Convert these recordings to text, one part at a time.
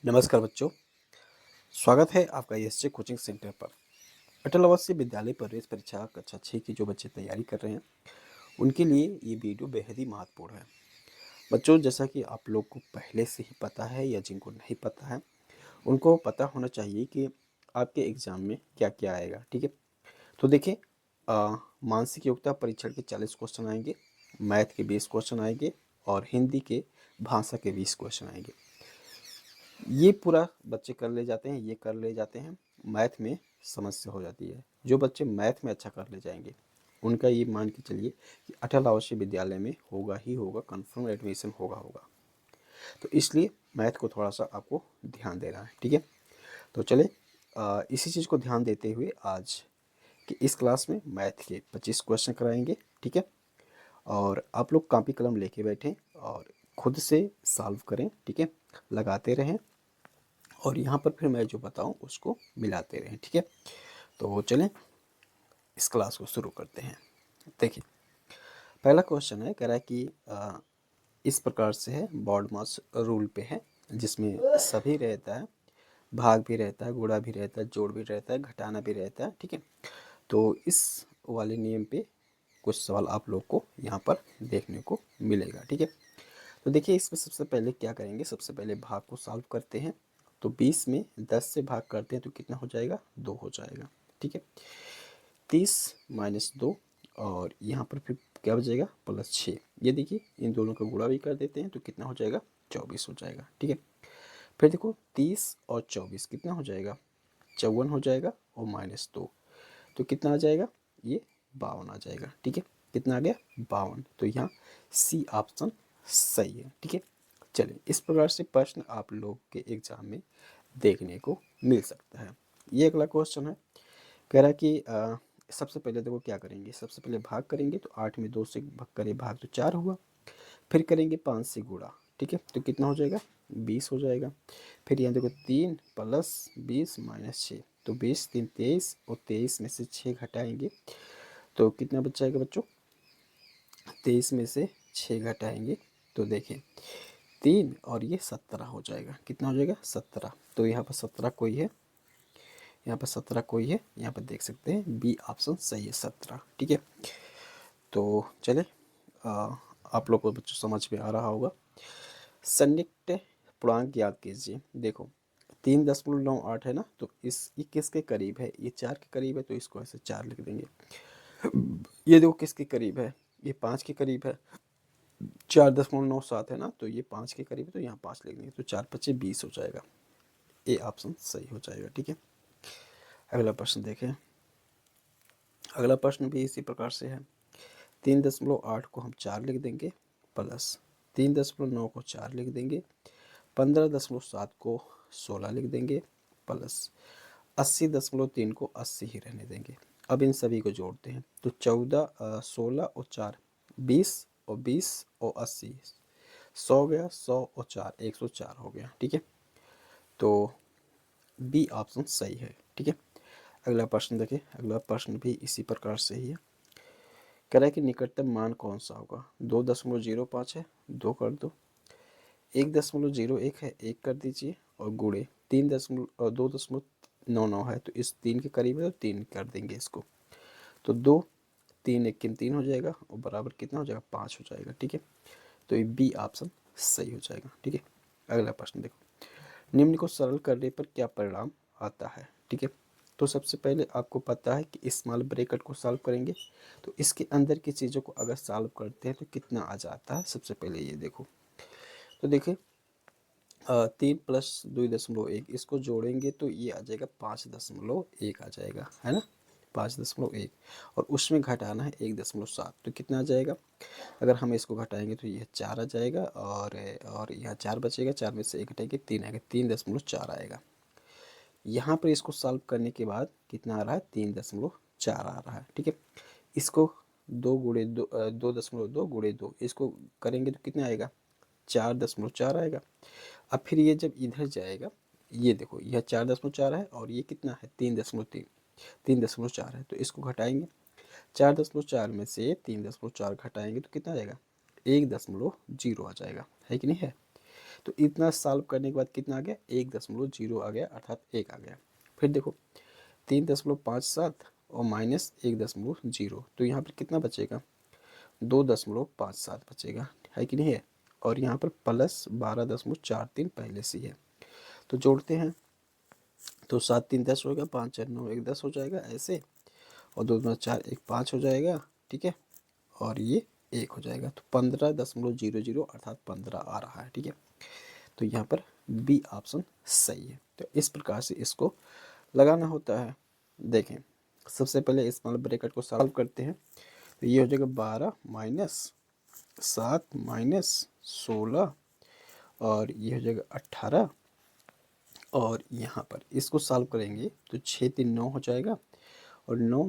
नमस्कार बच्चों, स्वागत है आपका एसजे कोचिंग सेंटर पर। अटल आवासीय विद्यालय प्रवेश परीक्षा कक्षा 6 की जो बच्चे तैयारी कर रहे हैं, उनके लिए ये वीडियो बेहद ही महत्वपूर्ण है। बच्चों, जैसा कि आप लोग को पहले से ही पता है या जिनको नहीं पता है, उनको पता होना चाहिए कि आपके एग्ज़ाम में क्या-क्या आएगा, ठीक है? तो देखिए, मानसिक योग्यता परीक्षण के 40 क्वेश्चन आएँगे, मैथ के 20 क्वेश्चन आएँगे और हिंदी के भाषा के 20 क्वेश्चन आएँगे। ये पूरा बच्चे कर ले जाते हैं, ये कर ले जाते हैं, मैथ में समस्या हो जाती है। जो बच्चे मैथ में अच्छा कर ले जाएंगे, उनका ये मान के चलिए कि अटल आवासीय विद्यालय में होगा ही होगा, कन्फर्म एडमिशन होगा। तो इसलिए मैथ को थोड़ा सा आपको ध्यान देना है, ठीक है? तो चले इसी चीज़ को ध्यान देते हुए आज कि इस क्लास में मैथ के 25 क्वेश्चन कराएंगे, ठीक है? और आप लोग कॉपी कलम लेके बैठें और खुद से सॉल्व करें, ठीक है? लगाते रहें और यहाँ पर फिर मैं जो बताऊँ उसको मिलाते रहें, ठीक है? तो चलें इस क्लास को शुरू करते हैं। देखिए, पहला क्वेश्चन है, कह रहा है कि इस प्रकार से है, बॉड मास रूल पे है, जिसमें सभी रहता है, भाग भी रहता है, गुणा भी रहता है, जोड़ भी रहता है, घटाना भी रहता है, ठीक है? तो इस वाले नियम पे कुछ सवाल आप लोग को यहाँ पर देखने को मिलेगा, ठीक है? तो देखिए, इसमें सबसे पहले क्या करेंगे, सबसे पहले भाग को सॉल्व करते हैं। तो 20 में 10 से भाग करते हैं तो कितना हो जाएगा, 2 हो जाएगा, ठीक है? 30 माइनस 2 और यहाँ पर फिर क्या बचेगा, +6। ये देखिए, इन दोनों का गुणा भी कर देते हैं तो कितना हो जाएगा, 24 हो जाएगा, ठीक है? फिर देखो 30 और 24 कितना हो जाएगा, 54 हो जाएगा और -2 तो कितना आ जाएगा, ये 52 आ जाएगा, ठीक है? कितना आ गया, 52। तो यहाँ सी ऑप्शन सही है, ठीक है? चलिए, इस प्रकार से प्रश्न आप लोग के एग्जाम में देखने को मिल सकता है। ये अगला क्वेश्चन है, कह रहा है कि सबसे पहले देखो क्या करेंगे, सबसे पहले भाग करेंगे तो 8 में 2 से भाग करे, भाग तो 4 हुआ। फिर करेंगे 5 से गुणा, ठीक है? तो कितना हो जाएगा, 20 हो जाएगा। फिर यहाँ देखो 3 प्लस 20 माइनस 6, तो 20 3 23 और 23 में से 6 घटाएंगे तो कितना बच जाएगा बच्चों, 23 में से 6 घटाएंगे तो देखें 3 और ये 17 हो जाएगा। कितना हो जाएगा, 17। तो यहाँ पर 17 कोई है, यहाँ पर 17 कोई है, यहाँ पर देख सकते हैं बी ऑप्शन सही है, 17, ठीक है? तो चले, आप लोग को बच्चों समझ में आ रहा होगा। संयुक्त पूर्णांक ज्ञात कीजिए। देखो 3.98 है ना, तो ये किसके करीब है, ये 4 के करीब है तो इसको ऐसे 4 लिख देंगे। ये देखो किसके करीब है, ये 5 के करीब है। 4.97 है ना, तो ये 5 के करीब है तो यहाँ 5 लिख देंगे, तो 4 5 20 हो जाएगा। ए ऑप्शन सही हो जाएगा, ठीक है? अगला प्रश्न देखें। अगला प्रश्न भी इसी प्रकार से है। 3.8 को हम 4 लिख देंगे, प्लस 3.9 को 4 लिख देंगे, 15.7 को 16 लिख देंगे, प्लस 80.3 को 80 ही रहने देंगे। अब इन सभी को जोड़ते हैं तो 14 16 और 4 20 और 20 और 80 100 गया, 100 और 4 104 हो गया, ठीक है? तो बी ऑप्शन सही है, ठीक है? अगला प्रश्न देखिए, अगला प्रश्न भी इसी प्रकार से ही है। कह रहा है कि निकटतम मान कौन सा होगा, 2.05 है, 2 कर दो, 1.01 है, 1 कर दीजिए और गुणे 2.99 है तो इस 3 के करीब है तो 3 कर देंगे इसको। तो 2 3 1 3 हो जाएगा और बराबर कितना हो जाएगा, 5 हो जाएगा, ठीक है? तो ये बी ऑप्शन सही हो जाएगा, ठीक है? अगला प्रश्न देखो, निम्न को सरल करने पर क्या परिणाम आता है, ठीक है? तो सबसे पहले आपको पता है कि स्मॉल ब्रैकेट को सॉल्व करेंगे तो इसके अंदर की चीज़ों को अगर सॉल्व करते हैं तो कितना आ जाता है, सबसे पहले ये देखो। तो देखिए 3 प्लस 2.1 इसको जोड़ेंगे तो ये आ जाएगा 5.1 आ जाएगा, है ना? 5.1 और उसमें घटाना है 1.7 तो कितना आ जाएगा, अगर हम इसको घटाएंगे तो ये 4 आ जाएगा और यहाँ 4 बचेगा, 4 में से 1 घटाएंगे 3 आएगा, 3.4 आएगा। यहाँ पर इसको सॉल्व करने के बाद कितना आ रहा है, 3.4 आ रहा है, ठीक है? इसको 2.2 गुणे 2 इसको करेंगे तो कितना आएगा, 4.4 आएगा। अब फिर ये जब इधर जाएगा, ये देखो यह 4.4 है और ये कितना है, 3.4 है तो इसको घटाएंगे, 4.4 में से 3.4 घटाएंगे तो कितना आ जाएगा, 1.0 आ जाएगा, है कि नहीं है? तो इतना सॉल्व करने के बाद कितना आ गया, 1.0 आ गया, अर्थात 1 आ गया। फिर देखो 3.57 और -1.0, तो यहाँ पर कितना बचेगा, 2.57 बचेगा, है कि नहीं है। और यहाँ पर प्लस 12.43 पहले से ही है, तो जोड़ते हैं तो 7 3 10 होगा, 5 4 9 1 10 हो जाएगा ऐसे, और 2 2 4 1 5 हो जाएगा, ठीक है, और ये 1 हो जाएगा, तो 15.00 अर्थात 15 आ रहा है, ठीक है। तो यहाँ पर बी ऑप्शन सही है। तो इस प्रकार से इसको लगाना होता है। देखें सबसे पहले स्मॉल ब्रैकेट को सॉल्व करते हैं, तो ये हो जाएगा 12 - 7 - 16 और ये हो जाएगा 18, और यहाँ पर इसको सॉल्व करेंगे तो 6 3 9 हो जाएगा, और 9 -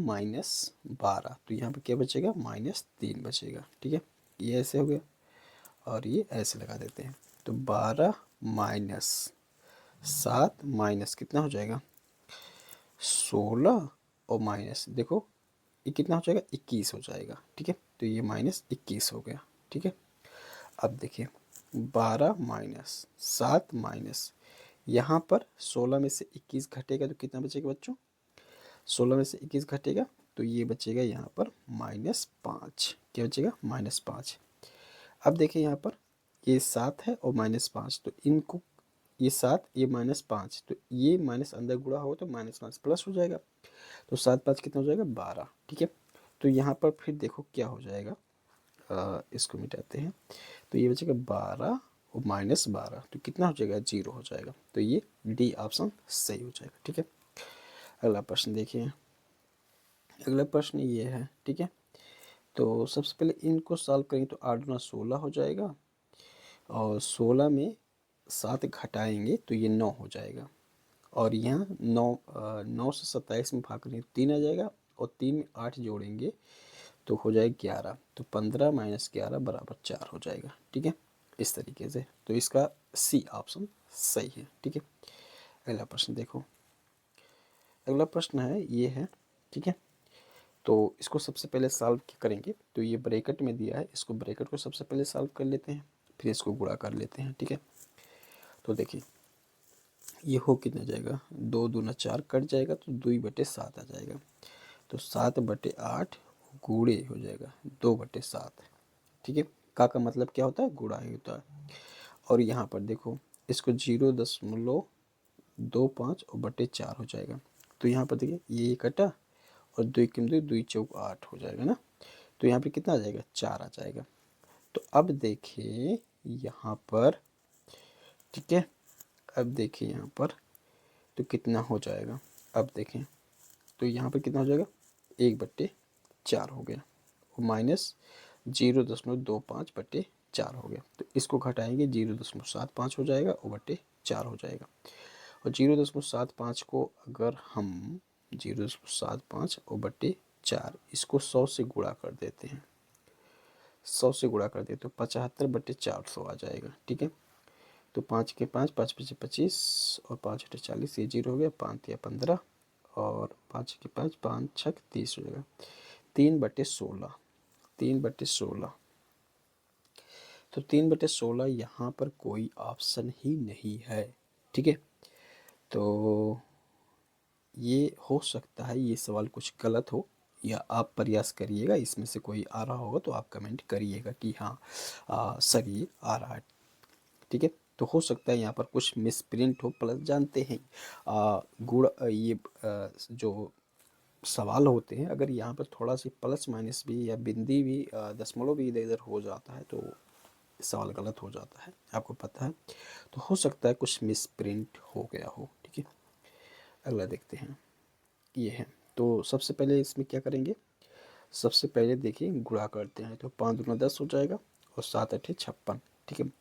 12, तो यहाँ पर क्या बचेगा, -3 बचेगा, ठीक है। ये ऐसे हो गया और ये ऐसे लगा देते हैं, तो 12 - 7 माइनस कितना हो जाएगा, 16, और माइनस देखो ये कितना हो जाएगा, 21 हो जाएगा, ठीक है। तो ये -21 हो गया, ठीक है। अब देखिए 12 - 7 माइनस, यहाँ पर 16 में से 21 घटेगा तो कितना बचेगा बच्चों, 16 में से 21 घटेगा तो ये बचेगा यहाँ पर -5, क्या बचेगा, -5। अब देखिए यहाँ पर ये 7 है और -5, तो इनको ये 7 ये -5, तो ये माइनस अंदर गुणा हो तो -5 प्लस हो जाएगा, तो 7 5 कितना हो जाएगा, 12, ठीक है। तो यहाँ पर फिर देखो क्या हो जाएगा, इसको मिटाते हैं, तो ये बचेगा 12 और -12, तो कितना हो जाएगा, 0 हो जाएगा, तो ये डी ऑप्शन सही हो जाएगा, ठीक है। अगला प्रश्न देखिए, अगला प्रश्न ये है, ठीक है। तो सबसे पहले इनको सॉल्व करेंगे तो 8 गुना 16 हो जाएगा, और 16 में 7 घटाएंगे तो ये 9 हो जाएगा, और यहाँ 9 से 27 में भाग करेंगे 3 आ जाएगा, और 3 में 8 जोड़ेंगे तो हो जाएगा 11, तो 15 - 11 बराबर 4 हो जाएगा, ठीक है, इस तरीके से। तो इसका सी ऑप्शन सही है, ठीक है। अगला प्रश्न देखो, अगला प्रश्न है ये है, ठीक है। तो इसको सबसे पहले सॉल्व करेंगे, तो ये ब्रैकेट में दिया है, इसको ब्रैकेट को सबसे पहले सॉल्व कर लेते हैं, फिर इसको गुणा कर लेते हैं, ठीक है। तो देखिए ये हो कितना जाएगा, 2 दूना 4 कट जाएगा तो 2/7 आ जाएगा, तो 7/8 गुणे हो जाएगा 2/7, ठीक है। का मतलब क्या होता है, गुणा ही होता है। और यहाँ पर देखो इसको 0.25 और बटे 4 हो जाएगा, तो यहाँ पर देखिए ये कटा और 2 किम 2 2 चौक 8 हो जाएगा ना, तो यहाँ पे कितना आ जाएगा, 4 आ जाएगा। तो अब देखिए यहाँ पर, ठीक है, अब देखिए यहाँ पर तो कितना हो जाएगा, अब देखें तो यहाँ पर कितना हो जाएगा, 1/4 हो गया, और माइनस 0.25/4 हो गया, तो इसको घटाएंगे 0.75 हो जाएगा और बटे 4 हो जाएगा, और 0.75 को अगर हम 0.75 और बटे 4 इसको 100 से गुणा कर देते हैं, 100 से गुणा कर देते तो 75/400 आ जाएगा, ठीक है। तो 5 के 5 5 पचे 25 और 5 अठे 40, ये 0 हो गया, 5 या 15 और 5 के 5 5 6 30 हो जाएगा, 3/16, 3/16, तो 3/16 यहाँ पर कोई ऑप्शन ही नहीं है, ठीक है। तो ये हो सकता है ये सवाल कुछ गलत हो, या आप प्रयास करिएगा, इसमें से कोई आ रहा होगा तो आप कमेंट करिएगा कि हाँ सर ये आ रहा है, ठीक है। तो हो सकता है यहाँ पर कुछ मिसप्रिंट हो, प्लस जानते हैं गुण ये जो सवाल होते हैं, अगर यहाँ पर थोड़ा सी प्लस माइनस भी या बिंदी भी दशमलव भी इधर इधर हो जाता है तो सवाल गलत हो जाता है, आपको पता है। तो हो सकता है कुछ मिसप्रिंट हो गया हो, ठीक है। अगला देखते हैं, ये है। तो सबसे पहले इसमें क्या करेंगे, सबसे पहले देखिए गुणा करते हैं, तो 5 दूना 10 हो जाएगा और 7 अठे 56, ठीक है।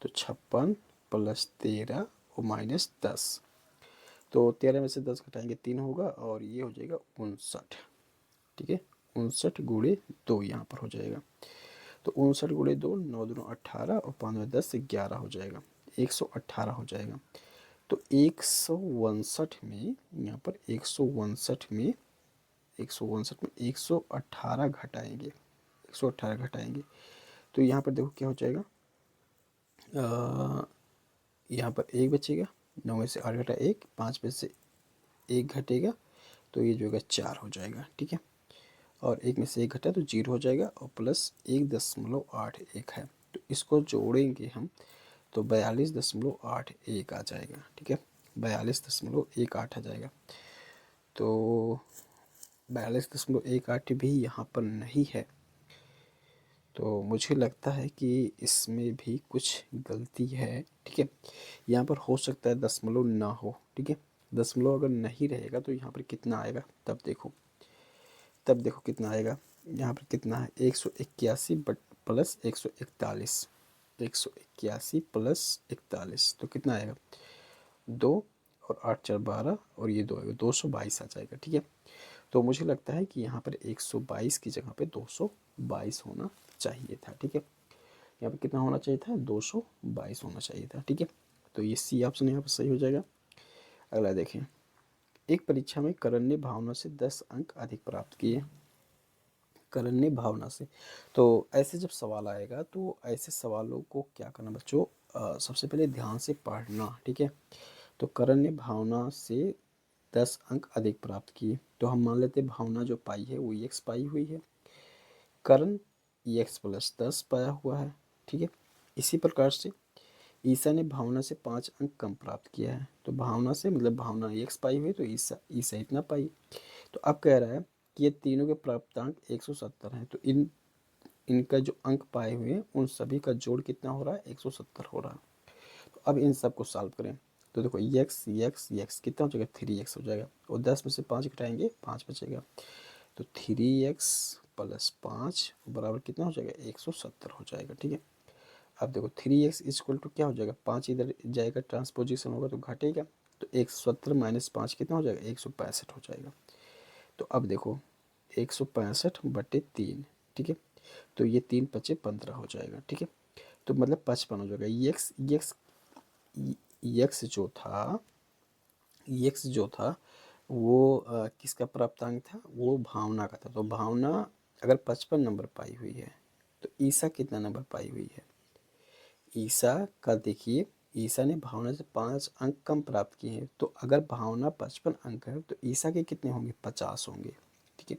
तो 56 + 13 और -10, तो 13 में से 10 घटाएंगे 3 होगा, और ये हो जाएगा 59, ठीक है। 59 गुणे 2 यहाँ पर हो जाएगा, तो 59 गुणे 2 9 दूना 18 और 5 में 10 11 हो जाएगा, 118 हो जाएगा। तो 162 में यहाँ पर 162 में 118 घटाएंगे, 118 घटाएंगे, तो यहाँ पर देखो क्या हो जाएगा, यहाँ पर 1 बचेगा, 9 में से 8 घटा 1, 5 में से 1 घटेगा तो ये जो होगा 4 हो जाएगा, ठीक है। और 1 में से 1 घटा तो 0 हो जाएगा और प्लस 1.81 है, तो इसको जोड़ेंगे हम तो 42.81 आ जाएगा, ठीक है। 42.18 आ जाएगा। तो 42.18 भी यहाँ पर नहीं है, तो मुझे लगता है कि इसमें भी कुछ गलती है, ठीक है। यहाँ पर हो सकता है दशमलव ना हो, ठीक है। दशमलव अगर नहीं रहेगा तो यहाँ पर कितना आएगा तब देखो कितना आएगा। यहाँ पर कितना है 181 बट प्लस 141, तो 181 प्लस 41 तो कितना आएगा 2 और 8 4 12 और ये 2 आएगा 222 आ जाएगा, ठीक है। तो मुझे लगता है कि यहाँ पर 122 की जगह पे 222 होना चाहिए था, ठीक है। यहाँ पे कितना होना चाहिए था 222 होना चाहिए था, ठीक है। तो ये सी ऑप्शन यहाँ पर सही हो जाएगा। अगला देखें, एक परीक्षा में करण ने भावना से 10 अंक अधिक प्राप्त किए। करण ने भावना से, तो ऐसे जब सवाल आएगा तो ऐसे सवालों को क्या करना बच्चों, सबसे पहले ध्यान से पढ़ना, ठीक है। तो करण ने भावना से 10 अंक अधिक प्राप्त किए, तो हम मान लेते हैं भावना जो पाई है वो एक्स पाई हुई है, करण एक्स प्लस 10 पाया हुआ है, ठीक है। इसी प्रकार से ईसा ने भावना से 5 अंक कम प्राप्त किया है, तो भावना से मतलब भावना एक्स पाई हुई तो ईसा ईसा इतना पाई। तो अब कह रहा है कि ये तीनों के प्राप्तांक 170 हैं, तो इनका जो अंक पाए हुए हैं उन सभी का जोड़ कितना हो रहा है 170 हो रहा है। तो अब इन सबको सॉल्व करें तो देखो एक्स एक्स एक्स कितना हो जाएगा 3x हो जाएगा, और 10 में से 5 घटाएंगे 5 बचेगा, तो 3x प्लस 5 बराबर कितना हो जाएगा 170 हो जाएगा, ठीक है। अब देखो 3x इक्वल टू क्या हो जाएगा 5 इधर जाएगा ट्रांसपोजिशन होगा तो घटेगा, तो 170 माइनस 5 कितना हो जाएगा 165 हो जाएगा। तो अब देखो 165/3, ठीक है। तो ये 3 पचे 15 हो जाएगा, ठीक है। तो मतलब 55 हो जाएगा। यक्स जो था वो किसका प्राप्तांक था, वो भावना का था। तो भावना अगर 55 नंबर पाई हुई है तो ईसा कितना नंबर पाई हुई है, ईसा का देखिए, ईसा ने भावना से 5 अंक कम प्राप्त किए हैं, तो अगर भावना 55 अंक है तो ईसा के कितने होंगे 50 होंगे, ठीक है।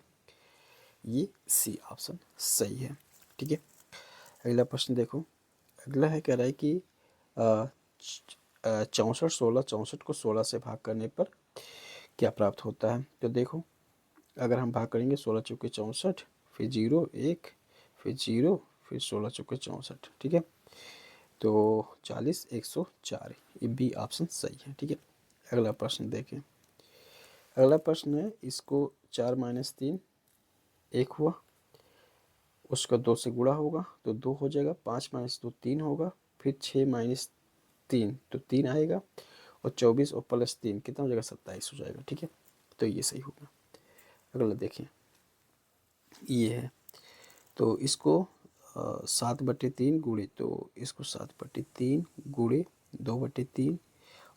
ये सी ऑप्शन सही है, ठीक है। अगला प्रश्न देखो, अगला है कह रहा है कि 64 16 64 को 16 से भाग करने पर क्या प्राप्त होता है। तो देखो अगर हम भाग करेंगे 16 चौके 64, फिर 0 1, फिर 0, फिर 16 चौके 64, ठीक है। तो 40 104, ये बी ऑप्शन सही है, ठीक है। अगला प्रश्न देखें, अगला प्रश्न है इसको 4 माइनस 3 1 हुआ, उसका 2 से गुणा होगा तो 2 हो जाएगा, 5 माइनस 2 3 होगा, फिर 6 माइनस 3 तो 3 आएगा, और 24 और प्लस 3 कितना हो जाएगा 27 हो जाएगा, ठीक है। तो ये सही होगा। अगला देखें, ये है तो इसको 7/3 गुणे, तो इसको 7/3 गुणे 2/3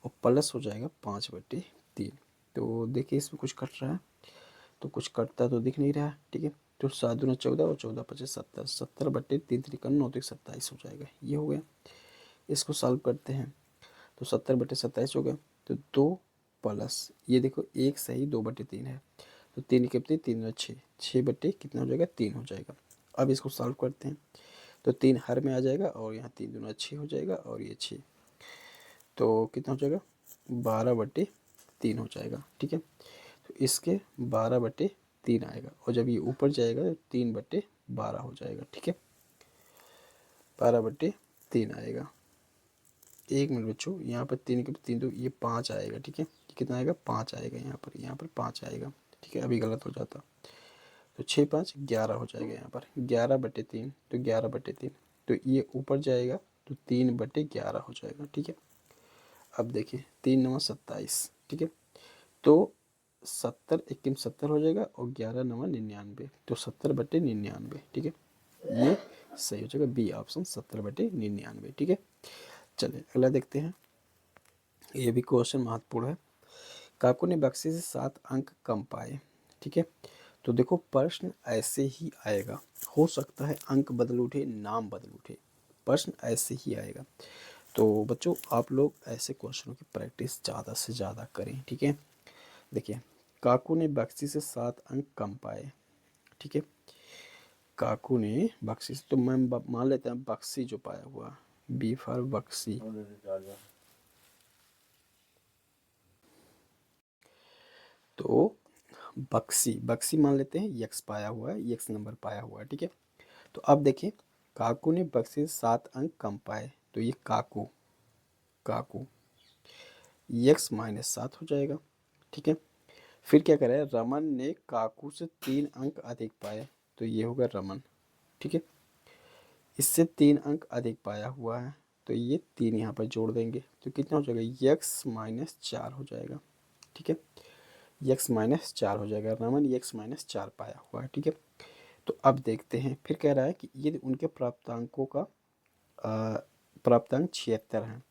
और प्लस हो जाएगा 5/3। तो देखिए इसमें कुछ कट रहा है, तो कुछ कटता तो दिख नहीं रहा है, ठीक है। तो 7 दूना 14 और 14 पचे 70, 70/3 त्रिकन 9 तो 27 हो जाएगा, ये हो गया। इसको सॉल्व करते हैं तो 70/27 हो गया, तो 2 प्लस ये देखो एक सही 2/3 है, तो 3 कितने 3 6, 6 कितना हो जाएगा 3 हो जाएगा। अब इसको सॉल्व करते हैं तो 3 हर में आ जाएगा और यहाँ 3 दूना 6 हो जाएगा और ये 6, तो कितना हो जाएगा 12/3 हो जाएगा, ठीक है। तो इसके 12/3 आएगा, और जब ये ऊपर जाएगा तो 3/12 हो जाएगा, ठीक है। 12/3 आएगा। एक मिनट बच्चों, यहाँ पर 3 के 3 तो ये 5 आएगा, ठीक है। कितना आएगा 5 आएगा, यहाँ पर 5 आएगा, ठीक है। अभी गलत हो जाता तो 6 5 11 हो जाएगा, यहाँ पर 11/3, तो 11/3, तो ये ऊपर जाएगा तो 3/11 हो जाएगा, ठीक है। अब देखिए 3 9 27, ठीक है। तो 70 21 70 हो जाएगा और 11 9 99, तो 70/99, ठीक है। ये सही हो जाएगा, बी ऑप्शन 70/99, ठीक है। चलिए अगला देखते हैं, ये भी क्वेश्चन महत्वपूर्ण है। काकू ने बक्से से 7 अंक कम पाए, ठीक है। तो देखो प्रश्न ऐसे ही आएगा, हो सकता है अंक बदल उठे नाम बदल उठे, प्रश्न ऐसे ही आएगा। तो बच्चों आप लोग ऐसे क्वेश्चनों की प्रैक्टिस ज़्यादा से ज़्यादा करें, ठीक है। देखिए, काकू ने बक्सी से 7 अंक कम पाए, ठीक है। काकू ने बक्सी से, तो मैं मान लेते हैं बक्सी जो पाया हुआ, बी फॉर बक्सी। तो बक्सी बक्सी मान लेते हैं यक्स पाया हुआ है, यक्स नंबर पाया हुआ है, ठीक है। तो अब देखिए, काकू ने बक्सी से 7 अंक कम पाए, तो ये काकू काकू यक्स माइनस 7 हो जाएगा, ठीक है। फिर क्या करें, रमन ने काकू से 3 अंक अधिक पाए, तो ये होगा रमन, ठीक है। इससे 3 अंक अधिक पाया हुआ है, तो ये 3 यहाँ पर जोड़ देंगे, तो कितना हो जाएगा, यक्स माइनस 4 हो जाएगा, ठीक है। यक्स माइनस 4 हो जाएगा, रमन यक्स माइनस 4 पाया हुआ है, ठीक है। तो अब देखते हैं, फिर कह रहा है कि ये उनके प्राप्तांकों का प्राप्तांक 76 हैं।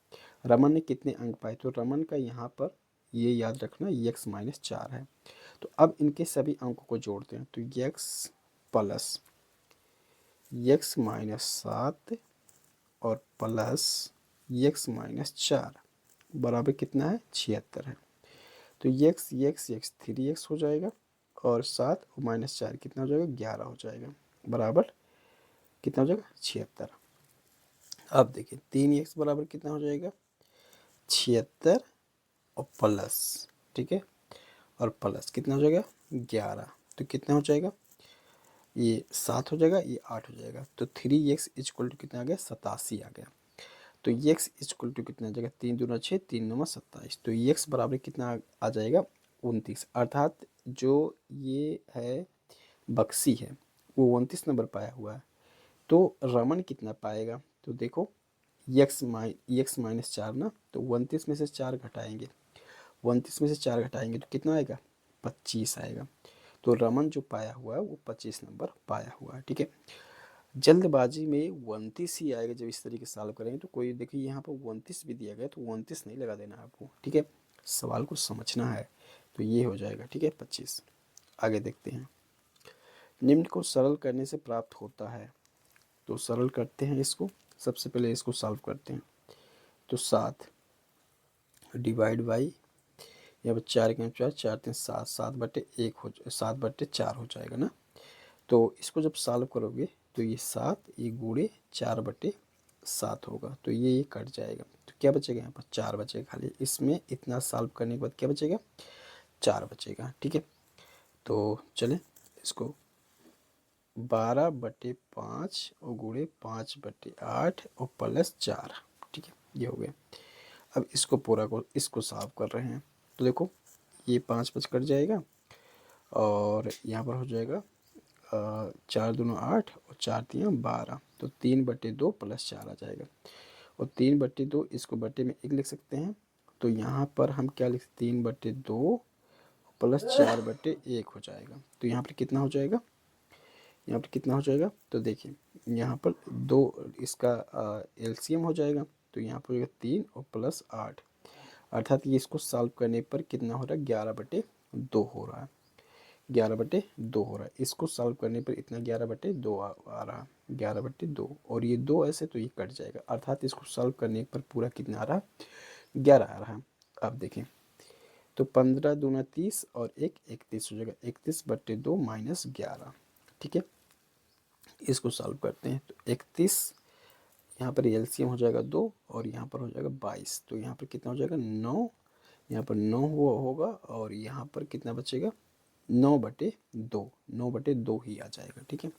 रमन ने कितने अंक पाए, तो रमन का यहाँ पर ये याद रखना यक्स माइनस 4 है। तो अब इनके सभी अंकों को जोड़ते हैं, तो यक्स प्लस यक्स माइनस 7 और प्लस यक्स माइनस 4 बराबर कितना है, 76 है। तो यक्स यक्स यक्स 3x हो जाएगा, और 7 और माइनस 4 कितना हो जाएगा, 11 हो जाएगा, बराबर कितना हो जाएगा, 76। अब देखिए 3x बराबर कितना हो जाएगा, 76 और प्लस, ठीक है, और प्लस कितना हो जाएगा, 11, तो कितना हो जाएगा, ये 7 हो जाएगा, ये 8 हो जाएगा, तो 3x इक्वल टू कितना आ गया, 87 आ गया। तो x इक्वल टू कितना आ जाएगा, 3 दूना 6, 3 नौ 27, तो x बराबर कितना आ जाएगा, 29। अर्थात जो ये है बक्सी है वो 29 नंबर पाया हुआ है। तो रमन कितना पाएगा, तो देखो यक्स माइनस 4 ना, तो 29 में से 4 घटाएंगे, 29 में से 4 घटाएंगे तो कितना आएगा, 25 आएगा। तो रमन जो पाया हुआ है वो 25 नंबर पाया हुआ है, ठीक है। जल्दबाजी में 29 ही आएगा जब इस तरीके से सॉल्व करेंगे, तो कोई देखिए यहाँ पर 29 भी दिया गया, तो 29 नहीं लगा देना आपको, ठीक है। सवाल को समझना है, तो ये हो जाएगा, ठीक है, 25। आगे देखते हैं, निम्न को सरल करने से प्राप्त होता है, तो सरल करते हैं इसको। सबसे पहले इसको सॉल्व करते हैं, तो 7 डिवाइड बाई, यहाँ पर 4 के 4, 4 3 7, 7/1 हो, 7/4 हो जाएगा ना। तो इसको जब सॉल्व करोगे तो ये 7, ये गुणे 4/7 होगा, तो ये कट जाएगा, तो क्या बचेगा, यहाँ पर 4 बचेगा खाली। इसमें इतना सॉल्व करने के बाद क्या बचेगा, 4 बचेगा, ठीक है। तो चलें इसको 12/5 और गुणे 5/8 और प्लस 4, ठीक है, ये हो गया। अब इसको पूरा को इसको सॉल्व कर रहे हैं, तो देखो ये 5 कट जाएगा, और यहाँ पर हो जाएगा 4 दूना 8 और 4 3 12, तो 3/2 प्लस 4 आ जाएगा। और 3/2 इसको बटे में 1 लिख सकते हैं, तो यहाँ पर हम क्या लिख, 3/2 प्लस 4/1 हो जाएगा, तो यहाँ पर कितना हो जाएगा, यहाँ पर कितना हो जाएगा, तो देखिए यहाँ पर दो इसका एलसीएम हो जाएगा, तो यहाँ पर हो जाएगा 3 और प्लस 8, अर्थात ये इसको सॉल्व करने पर कितना हो रहा है, 11/2 हो रहा है, 11/2 हो रहा है। इसको सॉल्व करने पर इतना 11/2 आ रहा है, 11/2, और ये 2 ऐसे, तो ये कट जाएगा, अर्थात इसको सॉल्व करने पर पूरा कितना आ रहा है, 11 आ रहा है। अब देखें, तो 15 दूना 30 और 1 31 हो जाएगा, 31/2 माइनस 11, ठीक है। इसको सॉल्व करते हैं, तो 31, यहाँ पर एलसीएम हो जाएगा 2, और यहाँ पर हो जाएगा 22, तो यहाँ पर कितना हो जाएगा, 9, यहाँ पर 9 हुआ होगा, और यहाँ पर कितना बचेगा, 9/2, 9/2 ही आ जाएगा, ठीक है,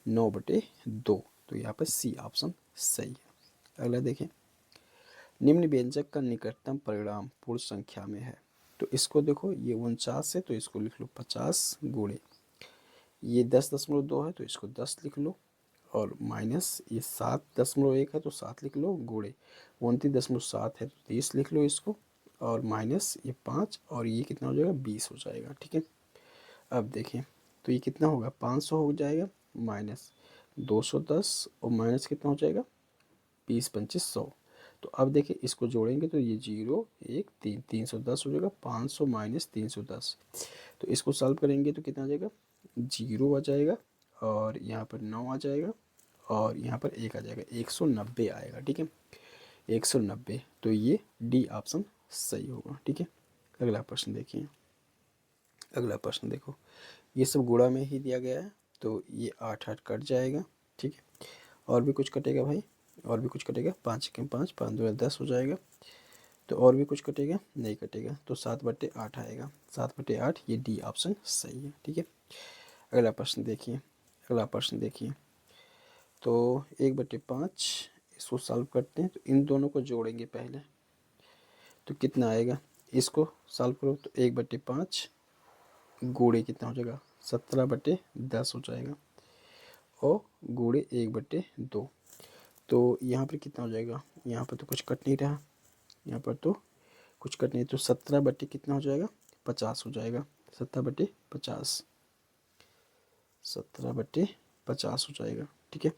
9/2, तो यहाँ पर सी ऑप्शन सही है। अगला देखें, निम्न व्यंजक का निकटतम परिणाम पूर्ण संख्या में है, तो इसको देखो ये 49 है, तो इसको लिख लो 50 गुणे, ये 10.2 है, तो इसको 10 लिख लो, और माइनस ये 7.1 है, तो 7 लिख लो, गुणे 29.7 है, तो 30 लिख लो इसको, और माइनस ये 5, और ये कितना हो जाएगा, 20 हो जाएगा, ठीक है। अब देखें, तो ये कितना होगा, 500 हो जाएगा, माइनस 210, और माइनस कितना हो जाएगा, 20 25 100। तो अब देखिए इसको जोड़ेंगे, तो ये 0 1 3, 310 हो जाएगा, 500 माइनस 310, तो इसको सॉल्व करेंगे तो कितना आ जाएगा, 0 आ जाएगा, और यहाँ पर 9 आ जाएगा, और यहाँ पर 1 आ जाएगा, 190 आएगा, ठीक है। 190। तो ये डी ऑप्शन सही होगा। ठीक है, अगला प्रश्न देखिए। अगला प्रश्न देखो, ये सब गुणा में ही दिया गया है, तो ये 8 कट जाएगा। ठीक है, और भी कुछ कटेगा भाई, और भी कुछ कटेगा, 5 के 5, 5 2 10 हो जाएगा। तो और भी कुछ कटेगा, नहीं कटेगा, तो 7/8 आएगा। 7/8, ये डी ऑप्शन सही है। ठीक है, अगला प्रश्न देखिए। अगला प्रश्न देखिए, तो 1/5 इसको सॉल्व करते हैं। तो इन दोनों को जोड़ेंगे पहले, तो कितना आएगा, इसको सॉल्व करो तो 1/5 गुणे कितना हो जाएगा, 17/10 हो जाएगा, और गुणे 1/2। तो यहाँ पर कितना हो जाएगा, यहाँ पर तो कुछ कट नहीं रहा, यहाँ पर तो कुछ कट नहीं, तो 17 कितना हो जाएगा, 50 हो जाएगा। 17/50, 17/50 हो जाएगा। ठीक है,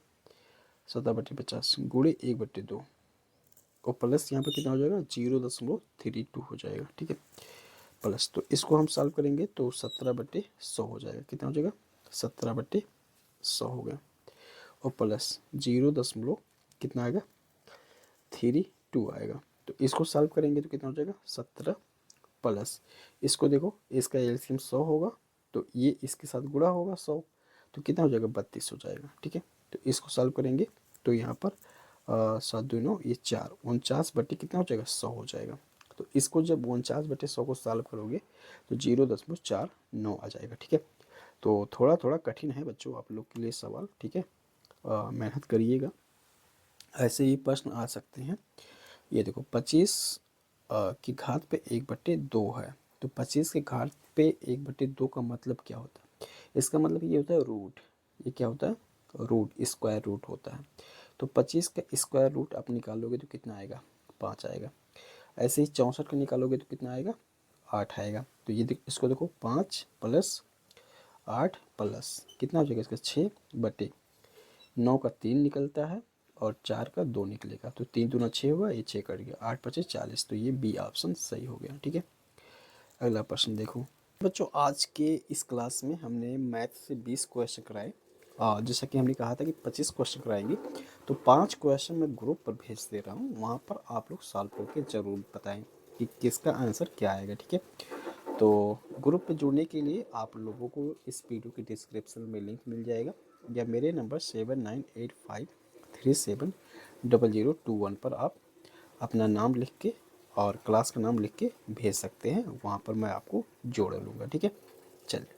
17/50 गुणे 1/2, और प्लस यहाँ पर कितना हो जाएगा, 0.32 हो जाएगा। ठीक है, प्लस, तो इसको हम सॉल्व करेंगे तो 17/100 हो जाएगा। कितना हो जाएगा, 17/100 हो गया, और प्लस 0. कितना आएगा, 32 आएगा। तो इसको सॉल्व करेंगे तो कितना हो जाएगा, 17 प्लस, इसको देखो, इसका एलसीएम 100 होगा, तो ये इसके साथ गुणा होगा 100, तो कितना हो जाएगा, 32 हो जाएगा। ठीक है, तो इसको सॉल्व करेंगे तो यहाँ पर 7 2 9, ये 4, 49 कितना हो जाएगा, 100 हो जाएगा। तो इसको जब 49/100 को सॉल्व करोगे तो 0.49 आ जाएगा। ठीक है, तो थोड़ा थोड़ा कठिन है बच्चों आप लोग के लिए सवाल। ठीक है, मेहनत करिएगा, ऐसे ही प्रश्न आ सकते हैं। ये देखो, 25 की घात पे 1/2 है, तो 25 की घात पे 1/2 का मतलब क्या होता है, इसका मतलब ये होता है रूट। ये क्या होता है, रूट, स्क्वायर रूट होता है। तो 25 का स्क्वायर रूट आप निकालोगे तो कितना आएगा, 5 आएगा। ऐसे ही 64 का निकालोगे तो कितना आएगा, 8 आएगा। तो ये इसको देखो, 5 + 8 प्लस कितना हो जाएगा इसका, 6/9 का 3 निकलता है, और 4 का 2 निकलेगा, तो 3 दूना 6 हुआ, ये 6 कट गया, 8 × 40, तो ये बी ऑप्शन सही हो गया। ठीक है, अगला प्रश्न देखो बच्चों। आज के इस क्लास में हमने मैथ से 20 क्वेश्चन कराए, जैसा कि हमने कहा था कि 25 क्वेश्चन कराएंगे, तो 5 क्वेश्चन मैं ग्रुप पर भेज दे रहा हूँ, वहाँ पर आप लोग सॉल्व करके ज़रूर बताएं कि किसका आंसर क्या आएगा। ठीक है, तो ग्रुप पे जुड़ने के लिए आप लोगों को इस वीडियो के डिस्क्रिप्शन में लिंक मिल जाएगा, या मेरे नंबर 7985370021 पर आप अपना नाम लिख के और क्लास का नाम लिख के भेज सकते हैं, वहाँ पर मैं आपको जोड़ लूँगा। ठीक है, चलिए।